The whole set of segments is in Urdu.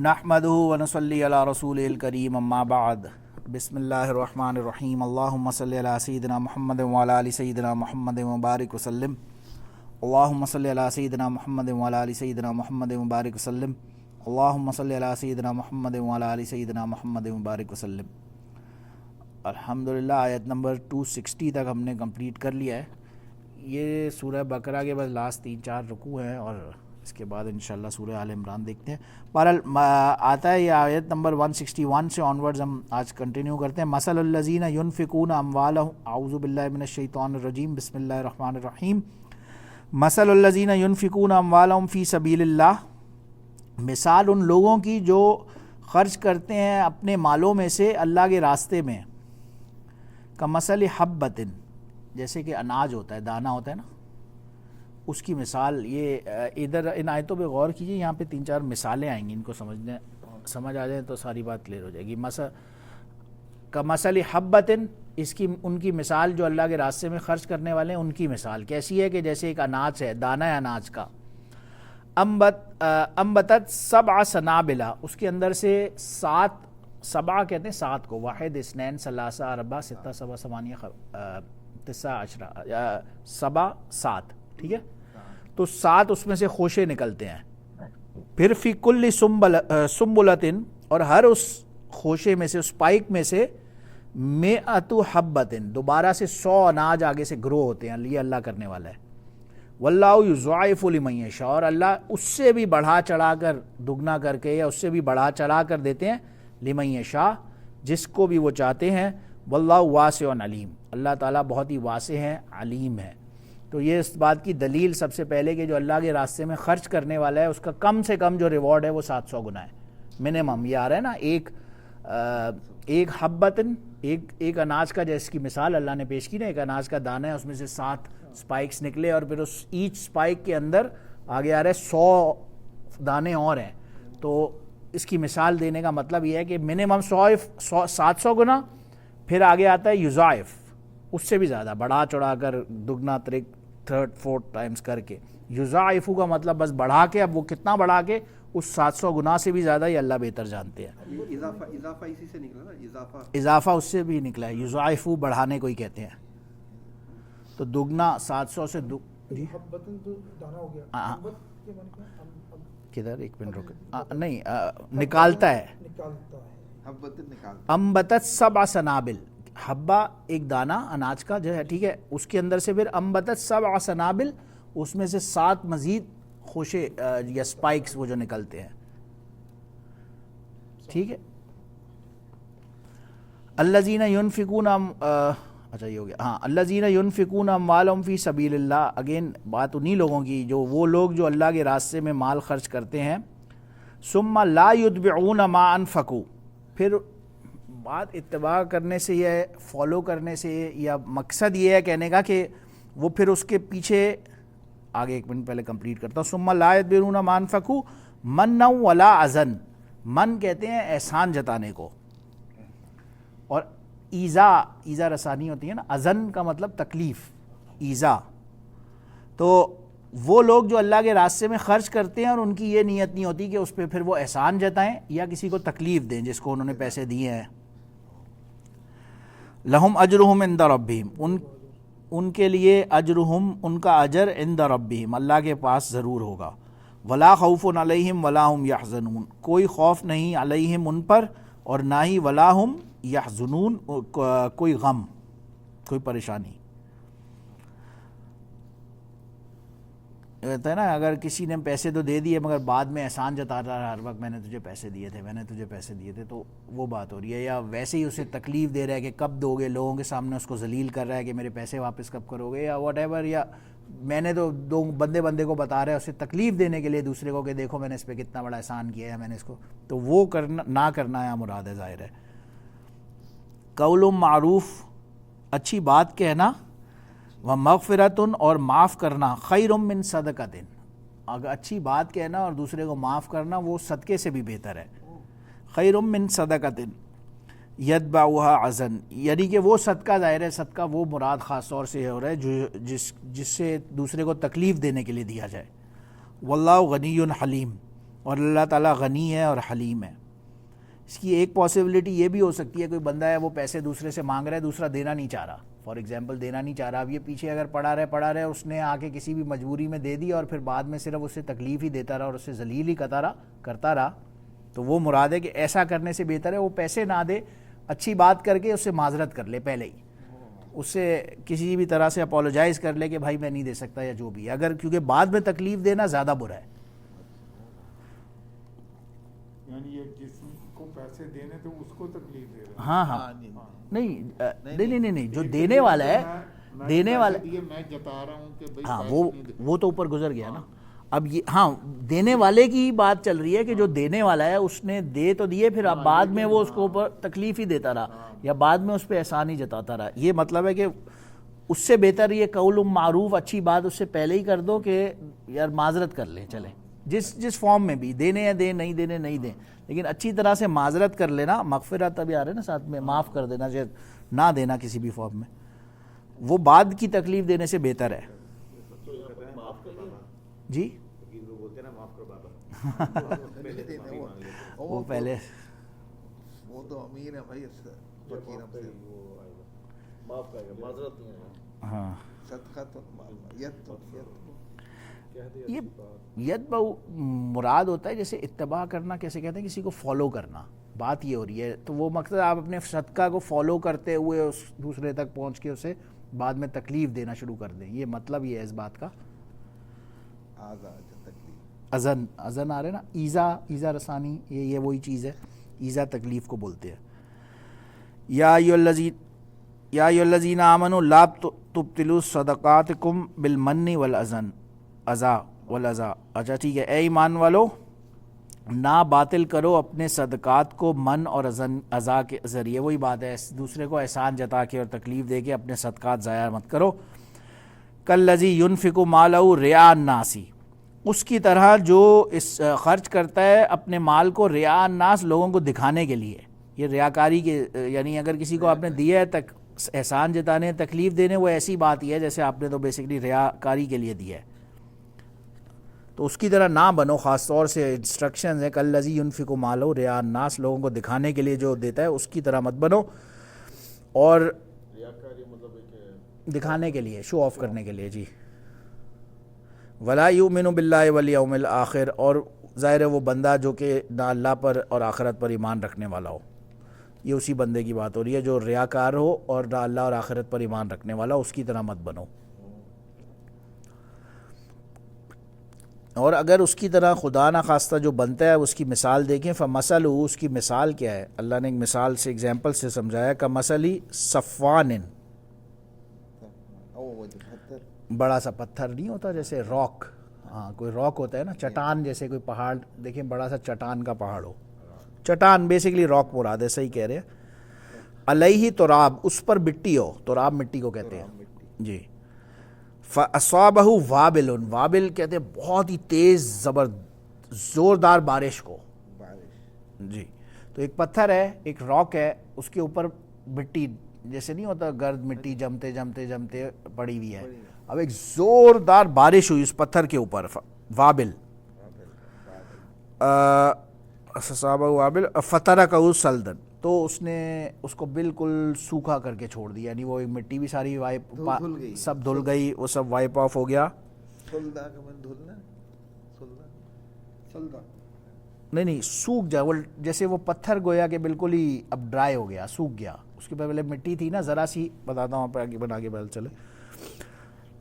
نحمدہ ونصلی علی رسولہ الکریم اما بعد بسم اللہ الرحمن الرحیم اللہم صلی علی سیدنا محمد وعلی آل سیدنا محمد مبارک وسلم اللہم صلی علی سیدنا محمد وعلی آل سیدنا محمد مبارک وسلم اللہم صلی علی سیدنا محمد وعلی آل سیدنا محمد مبارک وسلم۔ الحمدللہ آیت نمبر 260 تک ہم نے کمپلیٹ کر لیا ہے۔ یہ سورہ بقرہ کے بس لاسٹ 3-4 رکوع ہیں اور اس کے بعد انشاءاللہ سورہ آل عمران دیکھتے ہیں۔ بہرحال آتا ہے یہ آیت نمبر 161 سے آنورڈز ہم آج کنٹینیو کرتے ہیں۔ مثل الذین ینفقون اموالہم، اعوذ باللہ من الشیطان الرجیم، بسم اللہ الرحمن الرحیم۔ مثل الذین ینفقون اموالہم فی سبیل اللہ، مثال ان لوگوں کی جو خرچ کرتے ہیں اپنے مالوں میں سے اللہ کے راستے میں، کمثل حبۃ، جیسے کہ اناج ہوتا ہے، دانہ ہوتا ہے نا، اس کی مثال۔ یہ ادھر ان آیتوں پہ غور کیجیے، یہاں پہ 3-4 مثالیں آئیں گی، ان کو سمجھ آ جائیں تو ساری بات کلیئر ہو جائے گی۔ کمثل حبۃ، ان کی مثال جو اللہ کے راستے میں خرچ کرنے والے ہیں ان کی مثال کیسی ہے کہ جیسے ایک اناج ہے، دانہ ہے اناج کا، انبتت 7 سنابل، اس کے اندر سے 7، 7 کہتے ہیں 7 کو، 1 2 3 4 4 6 7 8 9 10 7 7، ٹھیک ہے، تو 7 اس میں سے خوشے نکلتے ہیں۔ پھر فی کل سنبلۃ، اور ہر اس خوشے میں سے، اس اسپائک میں سے، 100 حبۃ، دوبارہ سے 100 اناج آگے سے گرو ہوتے ہیں۔ یہ اللہ کرنے والا ہے۔ واللہ یضاعف لمن یشاء، اور اللہ اس سے بھی بڑھا چڑھا کر، دگنا کر کے یا اس سے بھی بڑھا چڑھا کر دیتے ہیں، لمن یشاء، جس کو بھی وہ چاہتے ہیں۔ واللہ واسع علیم، اللہ تعالیٰ بہت ہی واسع ہے، علیم ہے۔ تو یہ اس بات کی دلیل سب سے پہلے کہ جو اللہ کے راستے میں خرچ کرنے والا ہے اس کا کم سے کم جو ریوارڈ ہے وہ 700 گنا ہے، منیمم۔ یہ آ رہا ہے نا، ایک حبتن، ایک اناج کا جیس کی مثال اللہ نے پیش کی نا، ایک اناج کا دانہ ہے، اس میں سے 7 سپائکس نکلے، اور پھر اس ایچ سپائک کے اندر آگے آ رہا ہے 100 دانے اور ہیں۔ تو اس کی مثال دینے کا مطلب یہ ہے کہ منیمم 700 گنا، پھر آگے آتا ہے یضاعف، اس سے بھی زیادہ بڑھا چڑھا کر، دگنا 3rd 4th ٹائمز کر کے۔ یضاعف کا مطلب بس بڑھا کے، اب وہ کتنا بڑھا کے، اس 700 گنا سے بھی زیادہ، یہ اللہ بہتر جانتے ہیں۔ اضافہ اسی سے نکلا نا، اضافہ اس سے بھی نکلا ہے، یضاعف بڑھانے کو ہی کہتے ہیں۔ تو دگنا 700 سے کدھر، ایک منٹ رکے، نہیں، نکالتا ہے۔ انبتت 7 سنابل، حبہ ایک دانہ اناج کا جو ہے، ٹھیک ہے، اس کے اندر سے پھر انبتت 7 سنابل، اس میں سے 7 مزید خوشے یا سپائکس وہ جو نکلتے ہیں، ٹھیک ہے۔ الذین ینفقون، اچھا یہ ہو گیا، ہاں، الذین ینفقون اموالہم فی سبیل اللہ، اگین بات انہی لوگوں کی جو وہ لوگ جو اللہ کے راستے میں مال خرچ کرتے ہیں، ثم لا یتبعون ما انفقوا، پھر بات اتباع کرنے سے یا فالو کرنے سے، یا مقصد یہ ہے کہنے کا کہ وہ پھر اس کے پیچھے، آگے ایک منٹ پہلے کمپلیٹ کرتا ہوں، ثم لا یتبعون ما انفقوا منا ولا اذن، من کہتے ہیں احسان جتانے کو، اور ایذا رسانی ہوتی ہے نا، اذن کا مطلب تکلیف، ایذا۔ تو وہ لوگ جو اللہ کے راستے میں خرچ کرتے ہیں اور ان کی یہ نیت نہیں ہوتی کہ اس پہ پھر وہ احسان جتائیں یا کسی کو تکلیف دیں جس کو انہوں نے پیسے دیے ہیں، لہم اجرہم عند ربہم، ان کے لیے اجرہم، ان کا اجر عند ربہم، اللہ کے پاس ضرور ہوگا۔ ولا خوف علیہم ولا ہم یحزنون، کوئی خوف نہیں علیہم ان پر، اور نہ ہی ولا ہم یحزنون، کوئی غم، کوئی پریشانی۔ کہتا ہے نا، اگر کسی نے پیسے تو دے دیے مگر بعد میں احسان جتاتا رہا ہر وقت، میں نے تجھے پیسے دیے تھے، میں نے تجھے پیسے دیے تھے، تو وہ بات ہو رہی ہے۔ یا ویسے ہی اسے تکلیف دے رہا ہے کہ کب دو گے، لوگوں کے سامنے اس کو ذلیل کر رہا ہے کہ میرے پیسے واپس کب کرو گے، یا واٹ ایور، یا میں نے تو دو بندے کو بتا رہا ہے اسے تکلیف دینے کے لیے دوسرے کو کہ دیکھو میں نے اس پہ کتنا بڑا احسان کیا ہے، میں نے اس کو، تو وہ کرنا نہ کرنا ہے مراد ہے، ظاہر ہے۔ قول معروف، اچھی بات کہنا، ومغفرۃ، اور معاف کرنا، خیر من صدقۃ، اگر اچھی بات کہنا اور دوسرے کو معاف کرنا وہ صدقے سے بھی بہتر ہے۔ خیر من صدقۃ یتبعها اذن، یعنی کہ وہ صدقہ، ظاہر ہے صدقہ وہ مراد خاص طور سے ہو رہا ہے جس سے دوسرے کو تکلیف دینے کے لیے دیا جائے۔ واللہ غنی حلیم، اور اللہ تعالیٰ غنی ہے اور حلیم ہے. اس کی ایک پاسبلٹی یہ بھی ہو سکتی ہے کوئی بندہ ہے وہ پیسے دوسرے سے مانگ رہا ہے, دوسرا دینا نہیں چاہ رہا, فار ایگزامپل دینا نہیں چاہ رہا, اب یہ پیچھے اگر پڑا رہے اس نے آ کے کسی بھی مجبوری میں دے دی اور پھر بعد میں صرف اسے تکلیف ہی دیتا رہا اور اسے ذلیل ہی کرتا رہا, تو وہ مراد ہے کہ ایسا کرنے سے بہتر ہے وہ پیسے نہ دے, اچھی بات کر کے اس سے معذرت کر لے پہلے ہی, اس سے کسی بھی طرح سے اپولوجائز کر لے کہ بھائی میں نہیں دے سکتا یا جو بھی ہے, اگر کیونکہ بعد میں تکلیف دینا زیادہ برا ہے. یعنی یہ جس کو پیسے دینے تو اس کو تکلیف دے رہا ہے. ہاں نہیں جو دینے والا ہے, دینے والا میں جتا رہا ہوں کہ بھائی ہاں وہ تو اوپر گزر گیا نا. اب یہ ہاں دینے والے کی بات چل رہی ہے کہ جو دینے والا ہے اس نے دے تو دیے, پھر اب بعد میں وہ اس کو اوپر تکلیف ہی دیتا رہا یا بعد میں اس پہ احسان ہی جتاتا رہا. یہ مطلب ہے کہ اس سے بہتر یہ قول معروف اچھی بات اس سے پہلے ہی کر دو کہ یار معذرت کر لیں, چلیں جس فارم میں بھی دینے ہیں دیں, نہیں دینے نہیں دیں, لیکن اچھی طرح سے معذرت کر لینا. مغفرت ابھی آ رہے نا ساتھ میں, معاف کر دینا, نہ دینا کسی بھی فارم میں, وہ بعد کی تکلیف دینے سے بہتر ہے. جی وہ پہلے وہ تو امیر ہے بھائی, ہاں صدقہ تو یہ ید مراد ہوتا ہے جیسے اتباع کرنا, کیسے کہتے ہیں کسی کو فالو کرنا, بات یہ ہو رہی ہے. تو وہ مقصد آپ اپنے صدقہ کو فالو کرتے ہوئے اس دوسرے تک پہنچ کے اسے بعد میں تکلیف دینا شروع کر دیں, یہ مطلب یہ ہے اس بات کا. اذن آ رہے نا, ایزا رسانی, یہ وہی چیز ہے, ایزا تکلیف کو بولتے ہیں. یا ایھا الذین آمنوا لا تبطلوا صدقاتکم بالمن والعذا. اچھا ٹھیک ہے, اے ایمان والو نہ باطل کرو اپنے صدقات کو من اور عزا کے ذریعے. وہی بات ہے, دوسرے کو احسان جتا کے اور تکلیف دے کے اپنے صدقات ضائع مت کرو. کالذی ینفق مالہ رئاء الناس, اس کی طرح جو اس خرچ کرتا ہے اپنے مال کو رئاء الناس, لوگوں کو دکھانے کے لیے. یہ ریاکاری کے یعنی اگر کسی کو آپ نے دیا ہے احسان جتانے تکلیف دینے, وہ ایسی بات ہی ہے جیسے آپ نے تو بیسکلی ریاکاری کے لیے دیا ہے, تو اس کی طرح نہ بنو. خاص طور سے انسٹرکشنز ہیں کالذی ینفق مالہ رئاء الناس, لوگوں کو دکھانے کے لیے جو دیتا ہے اس کی طرح مت بنو. اور دکھانے کے لیے, شو آف کرنے کے لیے. جی ولا یؤمن باللہ والیوم الآخر, اور ظاہر ہے وہ بندہ جو کہ نہ اللہ پر اور آخرت پر ایمان رکھنے والا ہو. یہ اسی بندے کی بات ہو رہی ہے جو ریاکار ہو اور نہ اللہ اور آخرت پر ایمان رکھنے والا, اس کی طرح مت بنو. اور اگر اس کی طرح خدا نہ خواستہ جو بنتا ہے اس کی مثال دیکھیں, فمثلہ, اس کی مثال کیا ہے؟ اللہ نے ایک مثال سے, ایگزامپل سے سمجھایا, کمثل صفوان, بڑا سا پتھر نہیں ہوتا جیسے راک, ہاں کوئی راک ہوتا ہے نا, چٹان جیسے کوئی پہاڑ دیکھیں, بڑا سا چٹان کا پہاڑ ہو, چٹان بیسکلی راک مراد ہے, صحیح کہہ رہے ہیں. علیہ تراب, اس پر مٹی ہو, تراب مٹی کو کہتے ہیں جی. فاصابہ وابل, وابل کہتے ہیں بہت ہی تیز زوردار بارش کو جی. تو ایک پتھر ہے, ایک راک ہے, اس کے اوپر مٹی جیسے نہیں ہوتا گرد مٹی جمتے جمتے جمتے پڑی ہوئی ہے. اب ایک زوردار بارش ہوئی اس پتھر کے اوپر, وابل, وابل فترکہ صلدا, تو اس نے اس کو بالکل سوکھا کر کے چھوڑ دیا, یعنی وہ مٹی بھی ساری سب دھل گئی, وہ سب وائپ آف ہو گیا. نہیں سوکھ جائے, وہ جیسے وہ پتھر گویا کہ بالکل ہی اب ڈرائی ہو گیا, سوکھ گیا. اس کے پہلے مٹی تھی نا, ذرا سی بتاتا ہوں آپ آگے بنا کے پہلے چلے.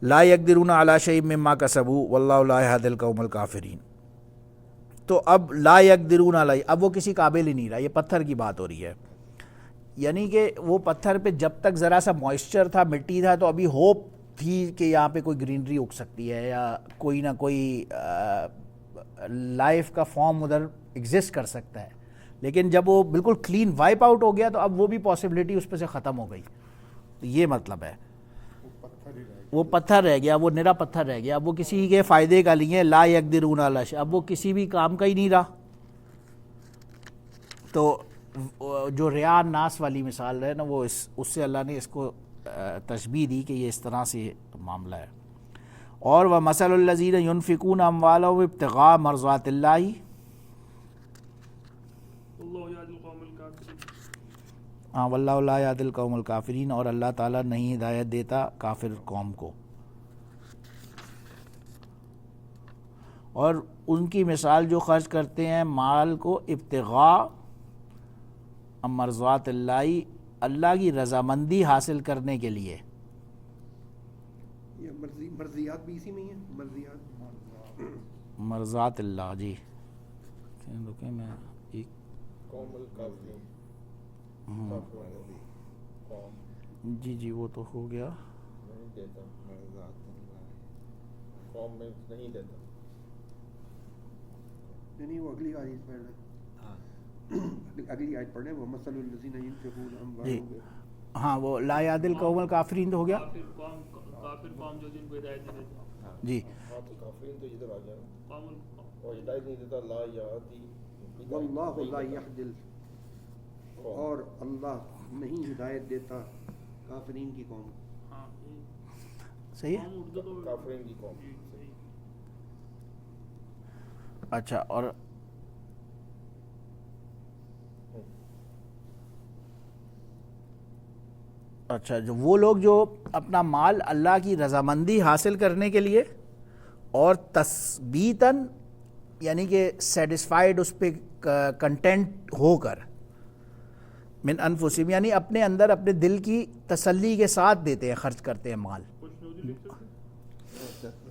لا یقدرون علی شیء مما کسبوا واللہ لا یہدی القوم الکافرین. تو اب لا یقدرون علی, اب وہ کسی قابل ہی نہیں رہا, یہ پتھر کی بات ہو رہی ہے. یعنی کہ وہ پتھر پہ جب تک ذرا سا موئسچر تھا, مٹی تھا, تو ابھی ہوپ تھی کہ یہاں پہ کوئی گرینری اگ سکتی ہے یا کوئی نہ کوئی لائف کا فارم ادھر ایگزسٹ کر سکتا ہے. لیکن جب وہ بالکل کلین وائپ آؤٹ ہو گیا تو اب وہ بھی پاسبلٹی اس پہ سے ختم ہو گئی. تو یہ مطلب ہے, وہ پتھر رہ گیا, وہ نرا پتھر رہ گیا, اب وہ کسی کے فائدے کا نہیں ہے. لا یقدرون علی شیء, اب وہ کسی بھی کام کا ہی نہیں رہا. تو جو رعاء الناس والی مثال ہے نا, وہ اس سے اللہ نے اس کو تشبیہ دی کہ یہ اس طرح سے معاملہ ہے. اور وَمَثَلُ الَّذِينَ يُنْفِقُونَ أَمْوَالَهُمْ ابْتِغَاءَ مَرْضَاتِ اللَّهِ اللہ یهدی القوم الکافرین. ہاں واللہ لا یہدی القوم الکافرین، اور اللہ تعالیٰ نہیں ہدایت دیتا کافر قوم کو. اور ان کی مثال جو خرچ کرتے ہیں مال کو ابتغاء مرضات اللہ، اللہ کی رضامندی حاصل کرنے کے لیے. یہ مرضیات بھی اسی میں ہی ہیں، مرضیات. مرضات اللہ، جی رکیں میں ایک قوم الکافرین قوم جی وہ تو ہو گیا. نہیں دیتا مرضات اللہ، قوم میں نہیں دیتا. نہیں وہ اگلی آیت پڑھ لیں. اگلی آیت پڑھیں، وہ مثل الذین ينفقون جی اموالهم. ہاں وہ لا یہدی القوم الکافرین تو ہو گیا. کافر قوم جو جن کو ہدایت نہیں دیتا. جی ہاں تو کافرین تو ادھر آ گیا قوم اور ہدایت نہیں دیتا. لا یہدی واللہ لا یہدی ال- اور اللہ نہیں ہدایت دیتا کافرین کی قوم. ہاں صحیح ہے. قوم اردو تو کافرین کی قوم. جی صحیح. اچھا اور اچھا جو وہ لوگ جو اپنا مال اللہ کی رضامندی حاصل کرنے کے لیے اور تثبیتاً یعنی کہ سیٹسفائیڈ اس پہ کنٹینٹ ہو کر من انفسہم یعنی اپنے اندر اپنے دل کی تسلی کے ساتھ دیتے ہیں، خرچ کرتے ہیں مال خوشنودی لکھ سکتے ہیں.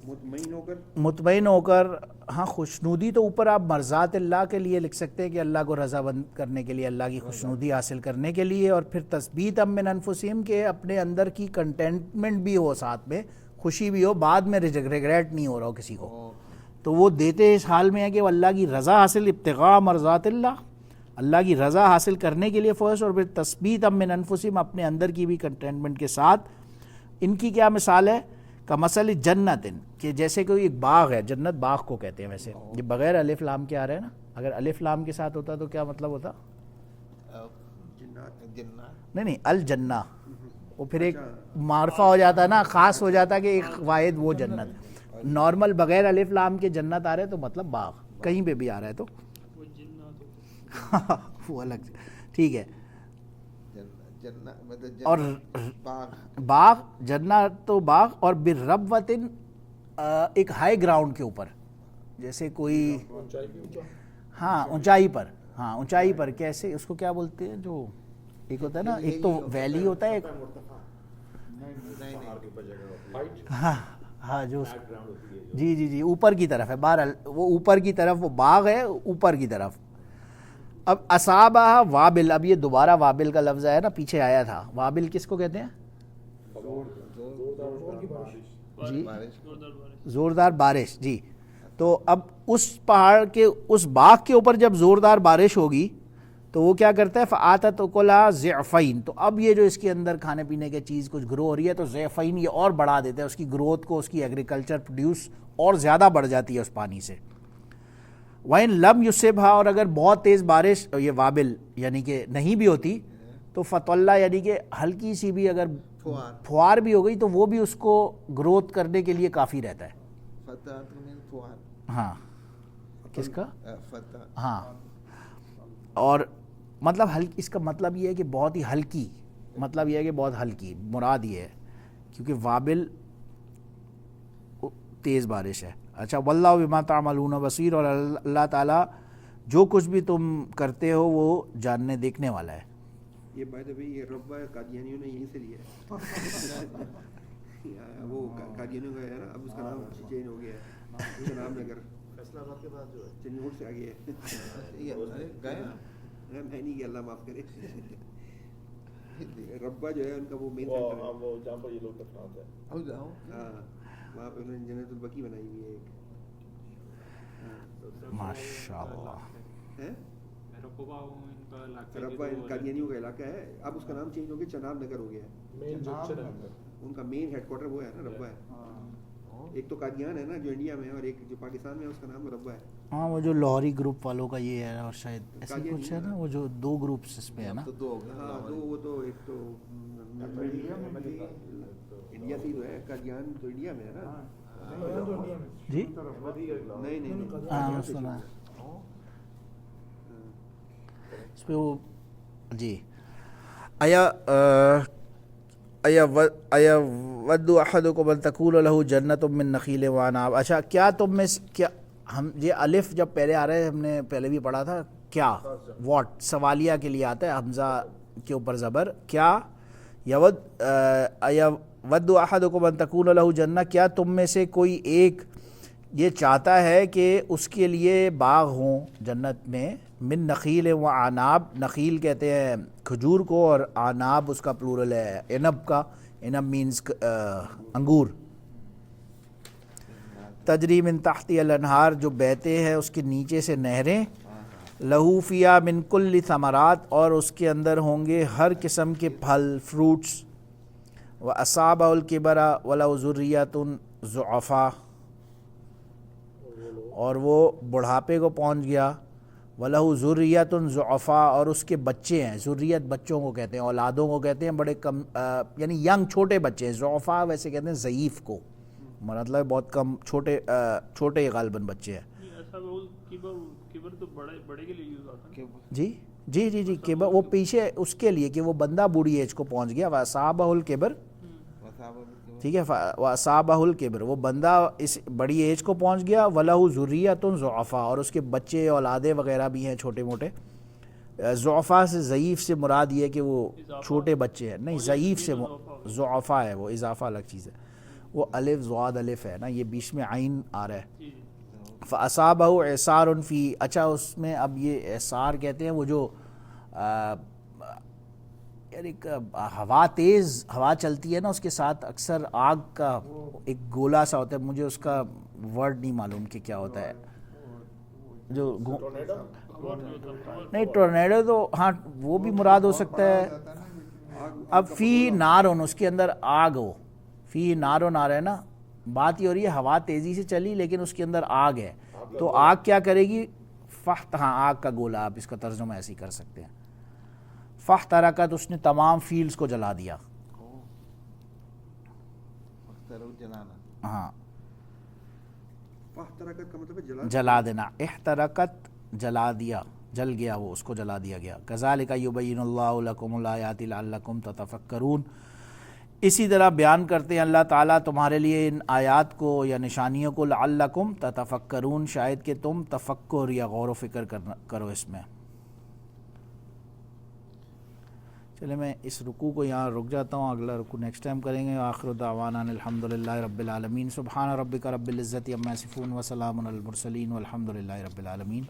مطمئن ہو کر. مطمئن ہو کر. ہاں خوشنودی تو اوپر آپ مرضات اللہ کے لیے لکھ سکتے ہیں کہ اللہ کو رضامند کرنے کے لیے، اللہ کی خوشنودی حاصل کرنے کے لیے، اور پھر تثبیت من انفسہم کے اپنے اندر کی کنٹینٹمنٹ بھی ہو، ساتھ میں خوشی بھی ہو، بعد میں ریگریٹ نہیں ہو رہا ہو کسی کو. تو وہ دیتے اس حال میں ہے کہ وہ اللہ کی رضا حاصل، ابتغاء مرضات اللہ، اللہ کی رضا حاصل کرنے کے لیے فرض، اور پھر تثبیت من انفسہم اپنے اندر کی بھی کنٹینٹمنٹ کے ساتھ. ان کی کیا مثال ہے؟ کمثل جنت، کہ جیسے کوئی ایک باغ ہے. جنت باغ کو کہتے ہیں ویسے، یہ بغیر الف لام کے آ رہے ہیں نا. اگر الف لام کے ساتھ ہوتا تو کیا مطلب ہوتا؟ جنات نہیں الجنہ، وہ پھر ایک معرفہ ہو جاتا نا، خاص ہو جاتا کہ ایک واحد وہ جنت. نارمل بغیر الف لام کے جنت آ رہے تو مطلب باغ، کہیں پہ بھی آ رہا ہے تو وہ جنات وہ الگ. ٹھیک ہے. مطلب اور باغ جنت تو باغ، اور بربوتن ایک ہائی گراؤنڈ کے اوپر، جیسے کوئی ہاں اونچائی پر. ہاں اونچائی پر کیسے اس کو کیا بولتے ہیں؟ جو ایک ہوتا ہے نا، ایک تو ویلی ہوتا ہے، ایک ہاں جو جی اوپر کی طرف ہے. بہرحال وہ اوپر کی طرف وہ باغ ہے، اوپر کی طرف. اب اصابہ وابل، اب یہ دوبارہ وابل کا لفظ آیا نا، پیچھے آیا تھا. وابل کس کو کہتے ہیں؟ جی زوردار بارش. جی تو اب اس پہاڑ کے اس باغ کے اوپر جب زوردار بارش ہوگی تو وہ کیا کرتا ہے؟ فآتت اکلہا ضعفین، تو اب یہ جو اس کے اندر کھانے پینے کی چیز کچھ گرو ہو رہی ہے تو ضعفین یہ اور بڑھا دیتا ہے اس کی گروتھ کو، اس کی ایگریکلچر پروڈیوس اور زیادہ بڑھ جاتی ہے اس پانی سے. وَإِن لَمْ يُصِبْهَا، اور اگر بہت تیز بارش یہ وابل یعنی کہ نہیں بھی ہوتی تو فَطَلَّ یعنی کہ ہلکی سی بھی اگر پھوار بھی ہو گئی تو وہ بھی اس کو گروتھ کرنے کے لیے کافی رہتا ہے. ہاں کس کا؟ ہاں. اور مطلب اس کا مطلب یہ ہے کہ بہت ہی ہلکی، مطلب یہ ہے کہ بہت ہلکی، مراد یہ ہے کیونکہ وابل تیز بارش ہے. اچھا واللہ بما تعملون بصیر، اور اللہ تعالیٰ جو کچھ بھی تم کرتے ہو وہ جاننے دیکھنے والا ہے. یہ بائی دا وے یہ ربہ قادیانیوں نے یہیں سے لیا ہے. وہ قادیانیوں کا ہے نا، اب اس کا نام چینج ہو گیا ہے، چناب نگر فیصلہ آباد کے بعد جو ہے چنور سے آگے ہے. میں نہیں کہ اللہ معاف کرے. ربہ جو ہے ان کا وہ مین سینٹر ہے، وہ جہاں پر یہ لوگ دفناتے ہیں. ہاں وہاں پہ انہوں نے جنت البقیع بنائی ہوئی ہے ایک. ماشاء اللہ. ربہ قادیانیوں کا علاقہ ہے، اب اس کا نام چینج ہو گیا، چناب نگر ہو گیا ہے. ان کا مین ہیڈ کوارٹر وہ ہے نا، ربہ ہے. ایک تو قادیان ہے نا جو انڈیا میں ہے، اور ایک جو پاکستان میں ہے اس کا نام ربہ ہے. ہاں وہ جو لاہوری گروپ والوں کا یہ ہے، اور شاید ایسا کچھ ہے نا، وہ جو دو گروپس اس میں ہے نا. ہاں دو، وہ تو ایک تو انڈیا سے ہی تو ہے، قادیان تو انڈیا میں ہے نا. جی نہیں ہاں سنا. اس پہ وہ جی ود احدکم ان تکون لہ جنۃ من نخیل وعناب. اچھا کیا تم میں کیا ہم یہ الف جب پہلے آ رہا ہے ہم نے پہلے بھی پڑھا تھا کیا واٹ سوالیہ کے لیے آتا ہے حمزہ کے اوپر زبر کیا ود احدکم ان تکون لہ جنہ کیا تم میں سے کوئی ایک یہ چاہتا ہے کہ اس کے لیے باغ ہوں جنت میں من نخیل و عناب. نخیل کہتے ہیں کھجور کو اور عناب اس کا پلورل ہے عنب کا. عنب مینز انگور. تجری من تحتی الانہار جو بہتے ہیں اس کے نیچے سے نہریں. لہو فیہا من کل ثمرات اور اس کے اندر ہوں گے ہر قسم کے پھل فروٹس. وَأَصَابَهُ الْكِبَرَ وَلَهُ ذُرِّيَّةٌ ضُعَفَاء اور وہ بڑھاپے کو پہنچ گیا. وَلَهُ ذُرِّيَّةٌ ضُعَفَاء اور اس کے بچے ہیں. ذریت بچوں کو کہتے ہیں اولادوں کو کہتے ہیں بڑے کم یعنی ینگ چھوٹے بچے ہیں. ضعفاء ویسے کہتے ہیں ضعیف کو مطلب بہت کم چھوٹے غالباً بچے ہیں. کبر تو بڑے کے لیے یوز آتا ہے. جی کبر وہ پیچھے اس کے لیے کہ وہ بندہ بوڑھی ایج کو پہنچ گیا. وَأَصَابَهُ الْكِبْرُ ٹھیک ہے. وَأَصَابَهُ الْكِبْرُ وہ بندہ اس بڑی ایج کو پہنچ گیا. وَلَهُ ذُرِّيَّةٌ ضُعَفَاء اور اس کے بچے اولادیں وغیرہ بھی ہیں چھوٹے موٹے. ضعفاء سے ضعیف سے مراد یہ ہے کہ وہ چھوٹے بچے ہیں. نہیں ضعیف سے ضعفاء ہے وہ اضافہ الگ چیز ہے. وہ الف ضاد الف ہے نا یہ بیچ میں عین آ رہا ہے. فَأَصَابَهُ إِعْصَارٌ فِي اچھا اس میں اب یہ اعصار کہتے ہیں وہ جو یعنی ہوا تیز ہوا چلتی ہے نا اس کے ساتھ اکثر آگ کا ایک گولا سا ہوتا ہے. مجھے اس کا ورڈ نہیں معلوم کہ کیا ہوتا ہے جو نہیں ٹورنیڈو تو ہاں وہ بھی مراد ہو سکتا ہے. اب فی نارون اس کے اندر آگ ہو. فی نارون آ رہا ہے نا بات یہ ہو رہی ہے ہوا تیزی سے چلی لیکن اس کے اندر آگ ہے تو آگ کیا کرے گی ہاں آگ کا گولا. آپ اس کا ترجمہ ایسے ہی کر سکتے ہیں. فاحترقت اس نے تمام فیلڈز کو جلا دیا. ہاں فاحترقت کا مطلب ہے جلا دینا. احترقت جلا دیا جل گیا وہ اس کو جلا دیا گیا. کذالک یبین اللہ لکم الآیات لعلکم تتفکرون اسی طرح بیان کرتے ہیں اللہ تعالیٰ تمہارے لیے ان آیات کو یا نشانیوں کو لعلکم تتفکرون شاید کہ تم تفکر یا غور و فکر کرو اس میں. چلے میں اس رکوع کو یہاں رک جاتا ہوں. اگلا رکوع نیکسٹ ٹائم کریں گے. آخر دعوانا الحمدللہ رب العالمین. سبحان ربک رب العزت عما یصفون وسلام علی المرسلین والحمدللہ رب العالمین.